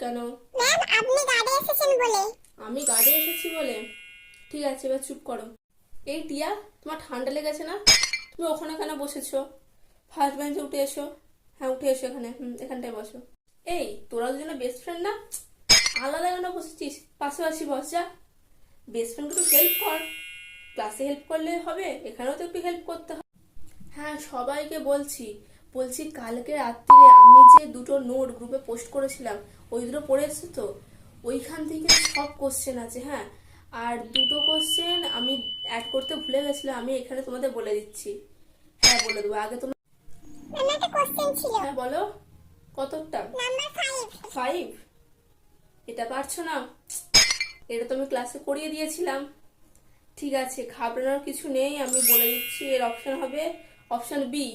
কেন? ম্যাম আপনি গাড়ি এসেছেন বলে। আমি গাড়ি এসেছি বলে? ঠিক আছে, এবার চুপ করো। এই টিয়া, তোমার ঠান্ডা লেগেছে না? তুমি ওখানে কেন বসেছো? ফার্স্ট বেঞ্চে উঠে এসো। হ্যাঁ, উঠে এসো এখানে। এখানটায় বসো। এই, তোরা দুজনে বেস্ট ফ্রেন্ড না? আলাদা কেন বসেছিস? পাশাপাশি বস যা। বেস্ট ফ্রেন্ডকে একটু হেল্প কর। ক্লাসে হেল্প করলে হবে, এখানেও তো একটু হেল্প করতে হবে। হ্যাঁ, সবাইকে বলছি। বলছি কালকে রাত্রিরে আমি যে দুটো নোট গ্রুপে পোস্ট করেছিলাম, ওই দুটো পড়ে এসছো তো? ওইখান থেকে সব কোশ্চেন আছে। হ্যাঁ, আর দুটো কোশ্চেন আমি অ্যাড করতে ভুলে গেছিলাম, আমি এখানে তোমাদের বলে দিচ্ছি। হ্যাঁ, বলে দেবো। আগে তোমরা। ম্যাম একটা কোশ্চেন ছিল। হ্যাঁ বলো। কতটা? নাম্বার 5। 5? এটা পারছো না? এটা তো আমি ক্লাসে করিয়ে দিয়েছিলাম। ঠিক আছে, ঘাবড়ানোর কিছু নেই, আমি বলে দিচ্ছি। এর অপশন হবে অপশন বি।